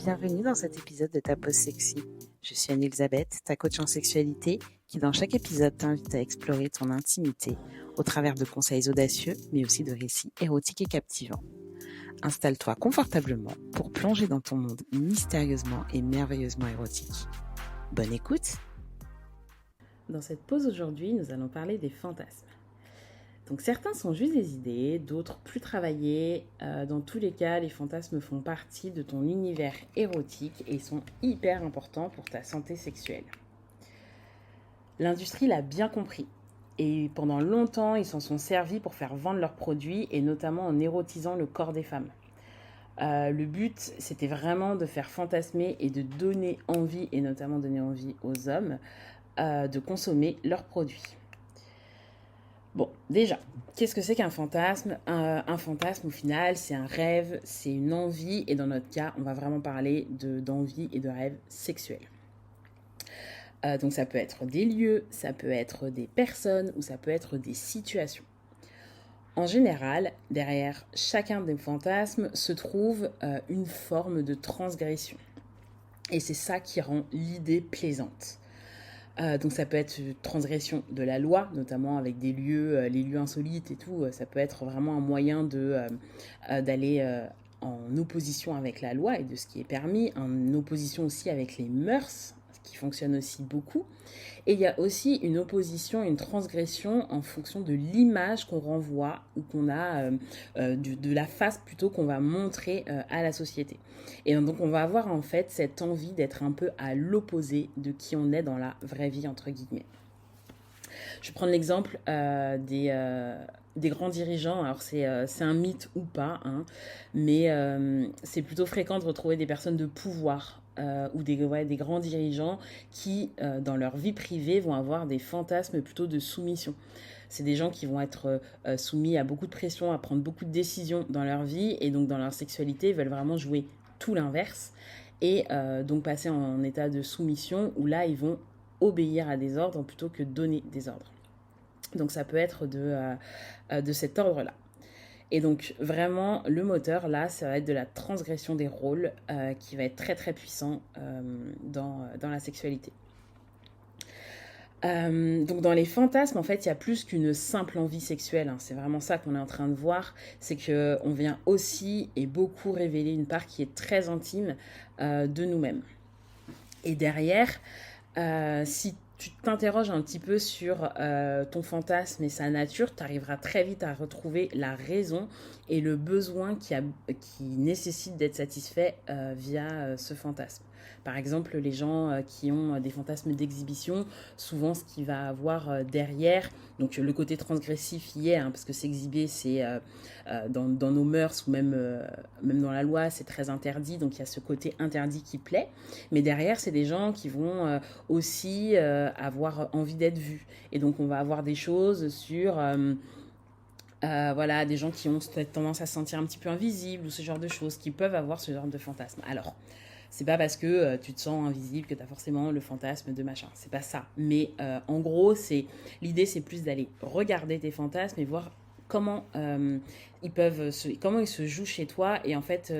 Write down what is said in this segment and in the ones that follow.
Bienvenue dans cet épisode de Ta Pause Sexy. Je suis Anne-Elisabeth, ta coach en sexualité, qui dans chaque épisode t'invite à explorer ton intimité au travers de conseils audacieux, mais aussi de récits érotiques et captivants. Installe-toi confortablement pour plonger dans ton monde mystérieusement et merveilleusement érotique. Bonne écoute! Dans cette pause aujourd'hui, nous allons parler des fantasmes. Donc certains sont juste des idées, d'autres plus travaillés. Dans tous les cas, les fantasmes font partie de ton univers érotique et sont hyper importants pour ta santé sexuelle. L'industrie l'a bien compris et pendant longtemps, ils s'en sont servis pour faire vendre leurs produits et notamment en érotisant le corps des femmes. Le but, c'était vraiment de faire fantasmer et de donner envie, et notamment donner envie aux hommes, de consommer leurs produits. Bon, déjà, qu'est-ce que c'est qu'un fantasme ? Un fantasme, au final, c'est un rêve, c'est une envie, et dans notre cas, on va vraiment parler d'envie et de rêve sexuel. Donc ça peut être des lieux, ça peut être des personnes, ou ça peut être des situations. En général, derrière chacun des fantasmes se trouve une forme de transgression. Et c'est ça qui rend l'idée plaisante. Donc ça peut être une transgression de la loi, notamment avec des lieux, les lieux insolites et tout. Ça peut être vraiment un moyen d'aller en opposition avec la loi et de ce qui est permis, en opposition aussi avec les mœurs, ce qui fonctionne aussi beaucoup. Et il y a aussi une opposition, une transgression en fonction de l'image qu'on renvoie ou qu'on a, de la face plutôt qu'on va montrer à la société. Et donc on va avoir en fait cette envie d'être un peu à l'opposé de qui on est dans la vraie vie, entre guillemets. Je vais prendre l'exemple des grands dirigeants. Alors c'est un mythe ou pas, hein, mais c'est plutôt fréquent de retrouver des personnes de pouvoir ou des grands dirigeants qui, dans leur vie privée, vont avoir des fantasmes plutôt de soumission. C'est des gens qui vont être soumis à beaucoup de pression, à prendre beaucoup de décisions dans leur vie, et donc dans leur sexualité, ils veulent vraiment jouer tout l'inverse, et donc passer en état de soumission, où là, ils vont obéir à des ordres plutôt que donner des ordres. Donc ça peut être de cet ordre-là. Et donc vraiment, le moteur, là, ça va être de la transgression des rôles qui va être très très puissant dans la sexualité. Donc dans les fantasmes, en fait, il y a plus qu'une simple envie sexuelle, hein. C'est vraiment ça qu'on est en train de voir. C'est qu'on vient aussi et beaucoup révéler une part qui est très intime de nous-mêmes. Et derrière, si tu t'interroges un petit peu sur ton fantasme et sa nature, tu arriveras très vite à retrouver la raison et le besoin qui nécessite d'être satisfait via ce fantasme. Par exemple, les gens qui ont des fantasmes d'exhibition, souvent ce qu'il va avoir derrière, donc le côté transgressif y est, hein, parce que s'exhiber, c'est dans nos mœurs ou même dans la loi, c'est très interdit, donc il y a ce côté interdit qui plaît. Mais derrière, c'est des gens qui vont aussi avoir envie d'être vus. Et donc, on va avoir des choses sur... voilà, des gens qui ont tendance à se sentir un petit peu invisibles ou ce genre de choses, qui peuvent avoir ce genre de fantasme. Alors, c'est pas parce que tu te sens invisible que tu as forcément le fantasme de machin. C'est pas ça. Mais en gros, l'idée, c'est plus d'aller regarder tes fantasmes et voir comment comment ils se jouent chez toi, et en fait,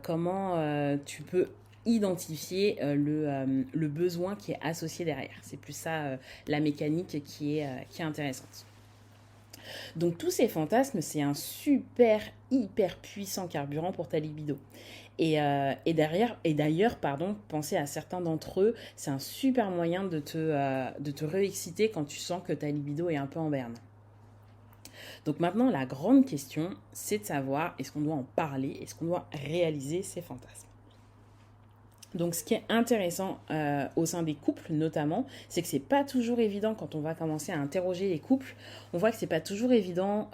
comment tu peux identifier le besoin qui est associé derrière. C'est plus ça, la mécanique qui est intéressante. Donc tous ces fantasmes, c'est un hyper puissant carburant pour ta libido. Et d'ailleurs, penser à certains d'entre eux, c'est un super moyen de te réexciter quand tu sens que ta libido est un peu en berne. Donc maintenant, la grande question, c'est de savoir, est-ce qu'on doit en parler, est-ce qu'on doit réaliser ces fantasmes ? Donc ce qui est intéressant au sein des couples notamment, c'est que c'est pas toujours évident quand on va commencer à interroger les couples. On voit que c'est pas toujours évident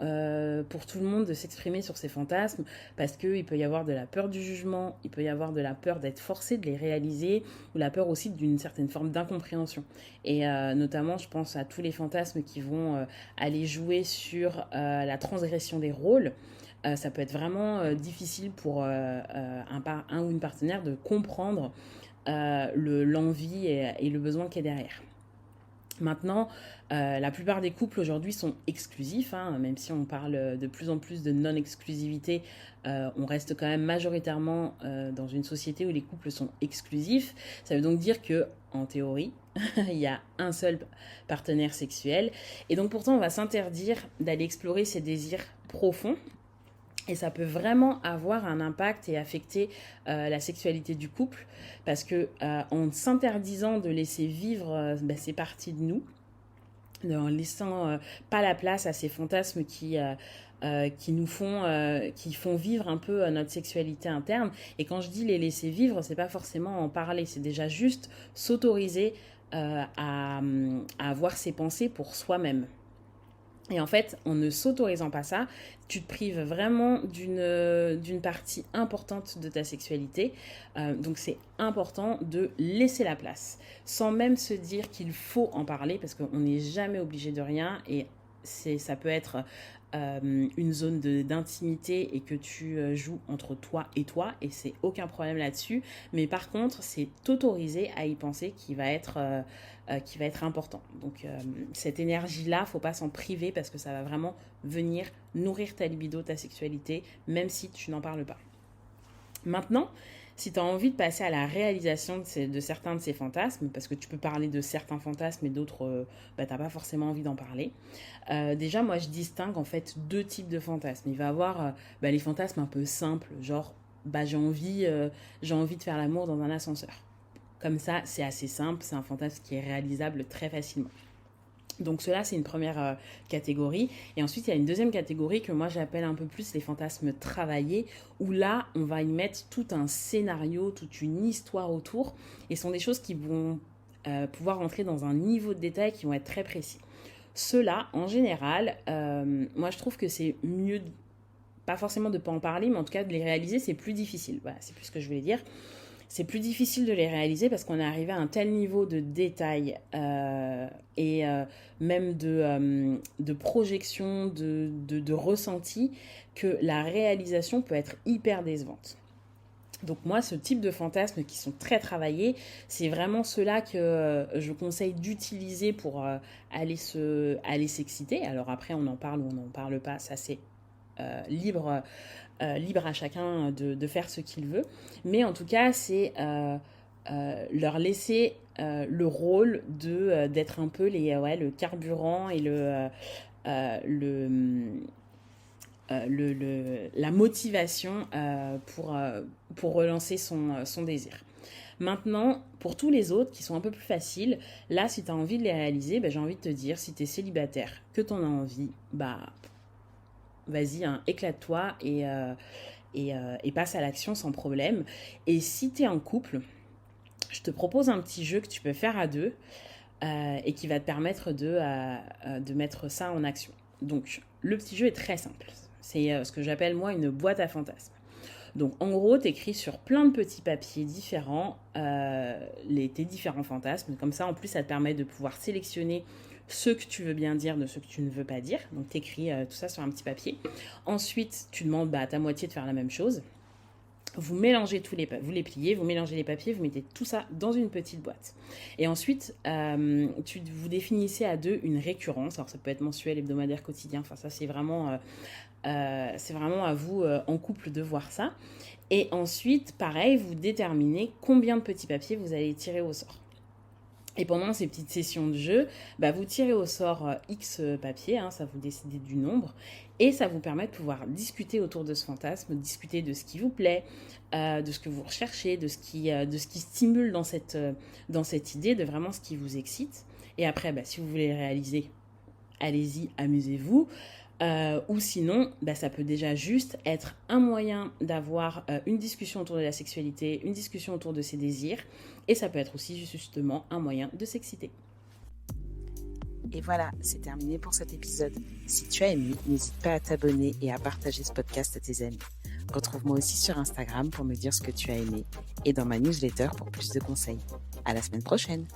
pour tout le monde de s'exprimer sur ces fantasmes, parce qu'il peut y avoir de la peur du jugement, il peut y avoir de la peur d'être forcé de les réaliser, ou la peur aussi d'une certaine forme d'incompréhension. Et notamment, je pense à tous les fantasmes qui vont aller jouer sur la transgression des rôles. Ça peut être vraiment difficile pour un ou une partenaire de comprendre l'envie et le besoin qui est derrière. Maintenant, la plupart des couples aujourd'hui sont exclusifs, hein, même si on parle de plus en plus de non-exclusivité, on reste quand même majoritairement dans une société où les couples sont exclusifs. Ça veut donc dire que, en théorie, il y a un seul partenaire sexuel. Et donc pourtant, on va s'interdire d'aller explorer ces désirs profonds. Et ça peut vraiment avoir un impact et affecter la sexualité du couple parce que en s'interdisant de laisser vivre ces parties de nous, en laissant pas la place à ces fantasmes qui font vivre un peu notre sexualité interne. Et quand je dis les laisser vivre, c'est pas forcément en parler, c'est déjà juste s'autoriser à avoir ses pensées pour soi-même. Et en fait, en ne s'autorisant pas ça, tu te prives vraiment d'une partie importante de ta sexualité. Donc c'est important de laisser la place, sans même se dire qu'il faut en parler, parce qu'on n'est jamais obligé de rien. Et ça peut être une zone d'intimité et que tu joues entre toi, et c'est aucun problème là-dessus. Mais par contre, c'est t'autoriser à y penser qui va être important. Donc cette énergie-là, faut pas s'en priver parce que ça va vraiment venir nourrir ta libido, ta sexualité, même si tu n'en parles pas. Maintenant, si tu as envie de passer à la réalisation de certains de ces fantasmes, parce que tu peux parler de certains fantasmes et d'autres, tu n'as pas forcément envie d'en parler. Déjà, moi, je distingue en fait deux types de fantasmes. Il va y avoir les fantasmes un peu simples, genre j'ai envie de faire l'amour dans un ascenseur. Comme ça, c'est assez simple, c'est un fantasme qui est réalisable très facilement. Donc cela, c'est une première catégorie. Et ensuite, il y a une deuxième catégorie que moi, j'appelle un peu plus les fantasmes travaillés, où là, on va y mettre tout un scénario, toute une histoire autour. Et ce sont des choses qui vont pouvoir rentrer dans un niveau de détail qui vont être très précis. Ceux-là, en général, moi, je trouve que c'est mieux, pas forcément de ne pas en parler, mais en tout cas, de les réaliser, c'est plus difficile. Voilà, c'est plus ce que je voulais dire. C'est plus difficile de les réaliser parce qu'on est arrivé à un tel niveau de détail et même de projection, de ressenti, que la réalisation peut être hyper décevante. Donc moi, ce type de fantasmes qui sont très travaillés, c'est vraiment ceux-là que je conseille d'utiliser pour aller s'exciter. Alors après, on en parle ou on n'en parle pas, ça c'est libre à chacun de faire ce qu'il veut. Mais en tout cas, c'est leur laisser le rôle d'être un peu le carburant et la motivation pour relancer son désir. Maintenant, pour tous les autres qui sont un peu plus faciles, là, si tu as envie de les réaliser, j'ai envie de te dire, si tu es célibataire, que tu en as envie, vas-y, hein, éclate-toi et passe à l'action sans problème. Et si tu es en couple, je te propose un petit jeu que tu peux faire à deux et qui va te permettre de mettre ça en action. Donc, le petit jeu est très simple. C'est ce que j'appelle, moi, une boîte à fantasmes. Donc, en gros, tu écris sur plein de petits papiers différents tes différents fantasmes. Comme ça, en plus, ça te permet de pouvoir sélectionner ce que tu veux bien dire de ce que tu ne veux pas dire. Donc, tu écris tout ça sur un petit papier. Ensuite, tu demandes à ta moitié de faire la même chose. Vous mélangez vous les pliez, vous mélangez les papiers, vous mettez tout ça dans une petite boîte. Et ensuite, vous définissez à deux une récurrence. Alors, ça peut être mensuel, hebdomadaire, quotidien. Enfin, ça, c'est vraiment à vous, en couple, de voir ça. Et ensuite, pareil, vous déterminez combien de petits papiers vous allez tirer au sort. Et pendant ces petites sessions de jeu, vous tirez au sort X papiers, hein, ça vous décidez du nombre, et ça vous permet de pouvoir discuter autour de ce fantasme, discuter de ce qui vous plaît, de ce que vous recherchez, de ce qui stimule dans cette idée, de vraiment ce qui vous excite. Et après, si vous voulez le réaliser, allez-y, amusez-vous. Ou sinon, ça peut déjà juste être un moyen d'avoir une discussion autour de la sexualité, une discussion autour de ses désirs, et ça peut être aussi justement un moyen de s'exciter. Et voilà, c'est terminé pour cet épisode. Si tu as aimé, n'hésite pas à t'abonner et à partager ce podcast à tes amis. Retrouve-moi aussi sur Instagram pour me dire ce que tu as aimé et dans ma newsletter pour plus de conseils. À la semaine prochaine!